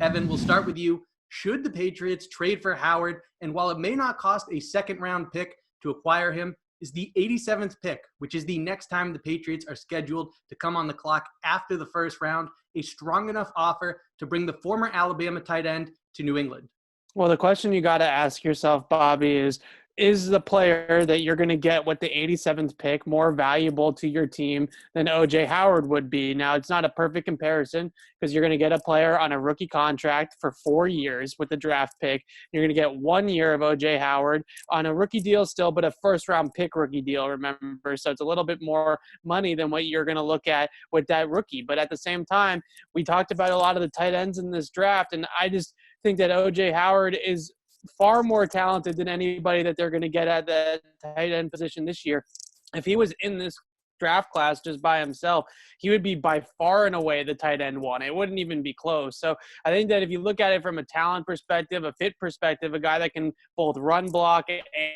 Evan, we'll start with you. Should the Patriots trade for Howard? And while it may not cost a second-round pick to acquire him, is the 87th pick, which is the next time the Patriots are scheduled to come on the clock after the first round, a strong enough offer to bring the former Alabama tight end to New England? Well, the question you got to ask yourself, Bobby, is the player that you're going to get with the 87th pick more valuable to your team than O.J. Howard would be? Now, it's not a perfect comparison because you're going to get a player on a rookie contract for 4 years with the draft pick. You're going to get 1 year of O.J. Howard on a rookie deal still, but a first-round pick rookie deal, remember. So it's a little bit more money than what you're going to look at with that rookie. But at the same time, we talked about a lot of the tight ends in this draft, and I just think that O.J. Howard is far more talented than anybody that they're going to get at the tight end position this year. If he was in this draft class just by himself, he would be by far and away the tight end one. It wouldn't even be close. So I think that if you look at it from a talent perspective, a fit perspective, a guy that can both run block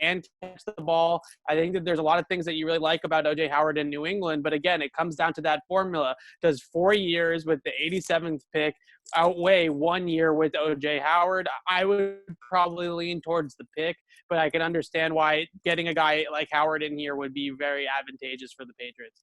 and catch the ball, I think that there's a lot of things that you really like about O.J. Howard in New England. But again, it comes down to that formula. Does 4 years with the 87th pick outweigh 1 year with O.J. Howard? I would probably lean towards the pick, but I can understand why getting a guy like Howard in here would be very advantageous for the Patriots.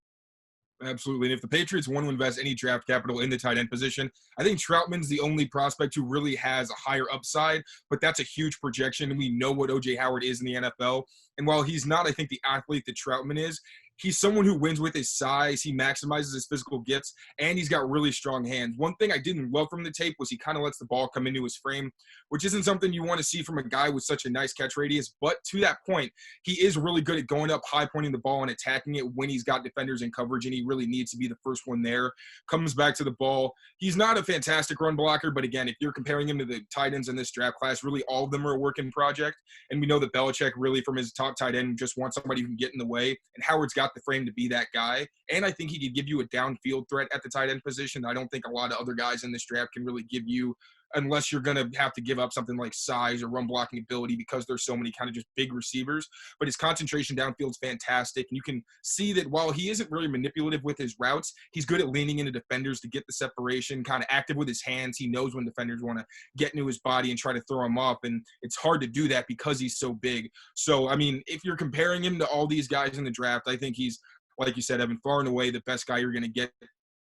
Absolutely. And if the Patriots want to invest any draft capital in the tight end position, I think Troutman's the only prospect who really has a higher upside, but that's a huge projection. And we know what O.J. Howard is in the NFL. And while he's not, I think, the athlete that Troutman is, he's someone who wins with his size. He maximizes his physical gifts, and he's got really strong hands. One thing I didn't love from the tape was he kind of lets the ball come into his frame, which isn't something you want to see from a guy with such a nice catch radius. But to that point, he is really good at going up, high pointing the ball and attacking it when he's got defenders in coverage, and he really needs to be the first one there. Comes back to the ball. He's not a fantastic run blocker, but again, if you're comparing him to the tight ends in this draft class, really all of them are a working project. And we know that Belichick really, from his top tight end, just wants somebody who can get in the way. And Howard's got the frame to be that guy. And I think he could give you a downfield threat at the tight end position. I don't think a lot of other guys in this draft can really give you, unless you're going to have to give up something like size or run blocking ability because there's so many kind of just big receivers. But his concentration downfield is fantastic. And you can see that while he isn't really manipulative with his routes, he's good at leaning into defenders to get the separation, kind of active with his hands. He knows when defenders want to get into his body and try to throw him off. And it's hard to do that because he's so big. So, I mean, if you're comparing him to all these guys in the draft, I think he's, like you said, Evan, far and away the best guy you're going to get,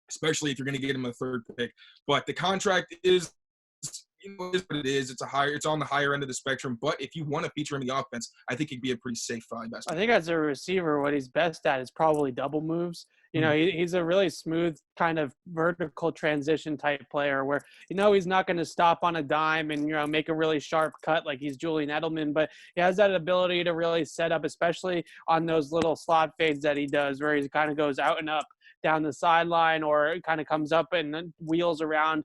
especially if you're going to get him a third pick. But the contract is, what it is. It's on the higher end of the spectrum. But if you want to feature him in the offense, I think he'd be a pretty safe investment. I think as a receiver, what he's best at is probably double moves. You know, he's a really smooth kind of vertical transition type player where, he's not going to stop on a dime and, make a really sharp cut like he's Julian Edelman, but he has that ability to really set up, especially on those little slot fades that he does where he kind of goes out and up down the sideline or it kind of comes up and then wheels around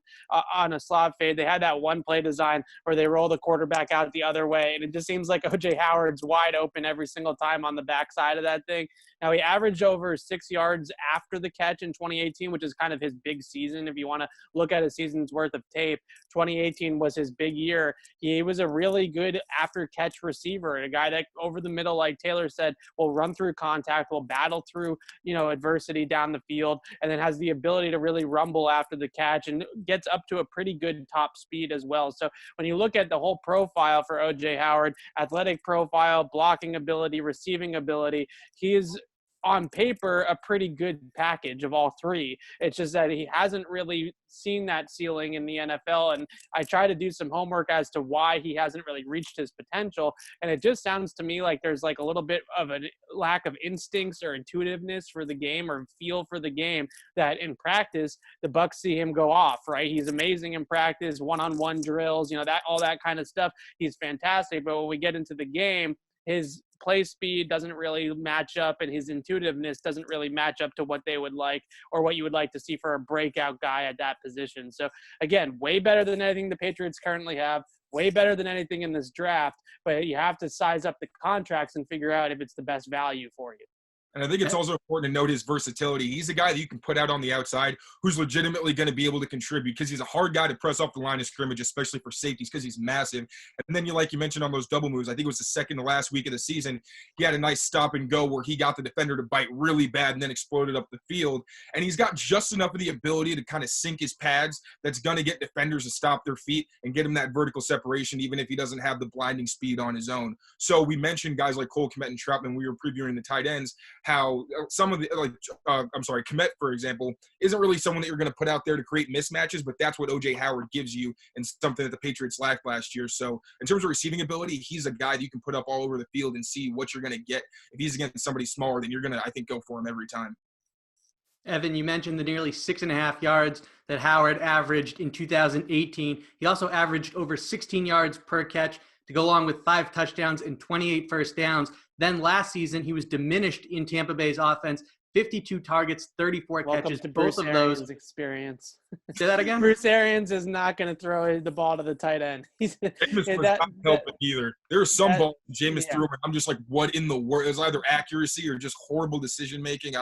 on a slot fade. They had that one play design where they roll the quarterback out the other way, and it just seems like O.J. Howard's wide open every single time on the backside of that thing. Now, he averaged over 6 yards after the catch in 2018, which is kind of his big season. If you want to look at a season's worth of tape, 2018 was his big year. He was a really good after-catch receiver, a guy that over the middle, like Taylor said, will run through contact, will battle through, adversity down the field, and then has the ability to really rumble after the catch and gets up to a pretty good top speed as well. So when you look at the whole profile for O.J. Howard, athletic profile, blocking ability, receiving ability, he is on paper a pretty good package of all three. It's just that he hasn't really seen that ceiling in the NFL, and I try to do some homework as to why he hasn't really reached his potential, and it just sounds to me like there's like a little bit of a lack of instincts or intuitiveness for the game or feel for the game that in practice the Bucs see him go off, right? He's amazing in practice, one-on-one drills, that all that kind of stuff. He's fantastic, but when we get into the game, his play speed doesn't really match up and his intuitiveness doesn't really match up to what they would like or what you would like to see for a breakout guy at that position. So again, way better than anything the Patriots currently have, way better than anything in this draft, but you have to size up the contracts and figure out if it's the best value for you. And I think it's also important to note his versatility. He's a guy that you can put out on the outside who's legitimately going to be able to contribute because he's a hard guy to press off the line of scrimmage, especially for safeties because he's massive. And then, like you mentioned on those double moves, I think it was the second to last week of the season, he had a nice stop and go where he got the defender to bite really bad and then exploded up the field. And he's got just enough of the ability to kind of sink his pads that's going to get defenders to stop their feet and get him that vertical separation, even if he doesn't have the blinding speed on his own. So we mentioned guys like Cole Kmet and Troutman. We were previewing the tight ends, how some of the Kmet, for example, isn't really someone that you're going to put out there to create mismatches, but that's what O.J. Howard gives you and something that the Patriots lacked last year. So in terms of receiving ability, he's a guy that you can put up all over the field and see what you're going to get. If he's against somebody smaller, then you're going to, I think, go for him every time. Evan, you mentioned the nearly 6.5 yards that Howard averaged in 2018. He also averaged over 16 yards per catch to go along with 5 touchdowns and 28 first downs. Then last season, he was diminished in Tampa Bay's offense, 52 targets, 34 catches. To both Bruce of Arians' those. experience. Say that again? Bruce Arians is not going to throw the ball to the tight end. Jameis was not helping either. There are some balls Jameis threw, and I'm just like, what in the world? It's either accuracy or just horrible decision making.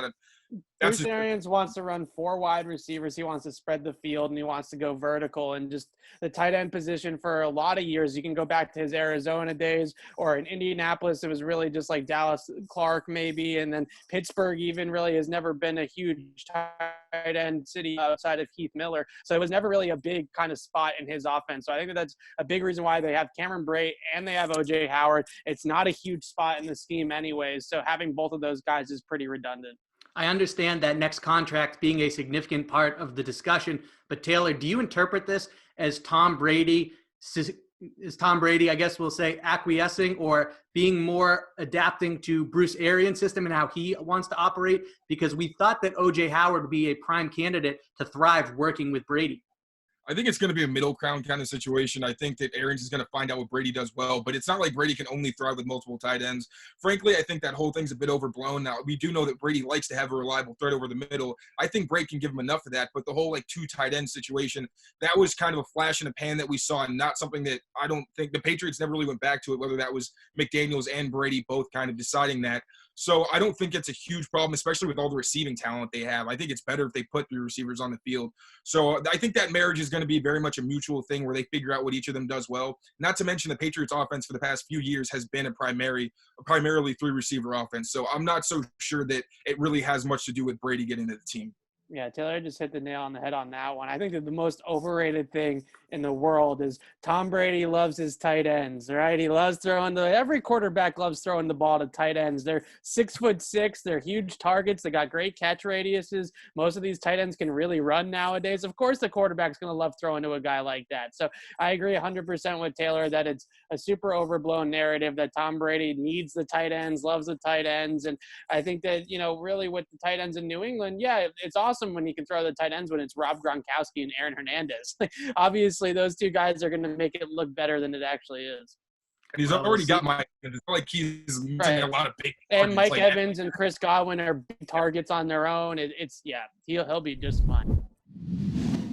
Bruce Arians wants to run 4 wide receivers. He wants to spread the field, and he wants to go vertical. And just the tight end position for a lot of years, you can go back to his Arizona days, or in Indianapolis, it was really just like Dallas Clark maybe. And then Pittsburgh even really has never been a huge tight end city outside of Heath Miller. So it was never really a big kind of spot in his offense. So I think that's a big reason why they have Cameron Brate and they have O.J. Howard. It's not a huge spot in the scheme anyways. So having both of those guys is pretty redundant. I understand that next contract being a significant part of the discussion, but Taylor, do you interpret this as Tom Brady, I guess we'll say, acquiescing or being more adapting to Bruce Arians' system and how he wants to operate? Because we thought that O.J. Howard would be a prime candidate to thrive working with Brady. I think it's going to be a middle ground kind of situation. I think that Arians is going to find out what Brady does well, but it's not like Brady can only thrive with multiple tight ends. Frankly, I think that whole thing's a bit overblown. Now, we do know that Brady likes to have a reliable threat over the middle. I think Brady can give him enough of that, but the whole 2 tight end situation, that was kind of a flash in the pan that we saw and not something that I don't think the Patriots never really went back to it, whether that was McDaniels and Brady both kind of deciding that. So I don't think it's a huge problem, especially with all the receiving talent they have. I think it's better if they put 3 receivers on the field. So I think that marriage is going to be very much a mutual thing where they figure out what each of them does well. Not to mention the Patriots offense for the past few years has been a primarily 3-receiver offense. So I'm not so sure that it really has much to do with Brady getting to the team. Yeah, Taylor just hit the nail on the head on that one. I think that the most overrated thing in the world is Tom Brady loves his tight ends, right? He loves every quarterback loves throwing the ball to tight ends. They're 6'6", they're huge targets. They got great catch radiuses. Most of these tight ends can really run nowadays. Of course, the quarterback's going to love throwing to a guy like that. So I agree 100% with Taylor that it's a super overblown narrative that Tom Brady needs the tight ends, loves the tight ends. And I think that, really with the tight ends in New England, yeah, it's awesome when you can throw the tight ends when it's Rob Gronkowski and Aaron Hernandez. Obviously, those 2 guys are going to make it look better than it actually is. And he's already got Mike. It's not like he's missing a lot of big targets. And Mike Evans and Chris Godwin are big targets on their own. He'll be just fine.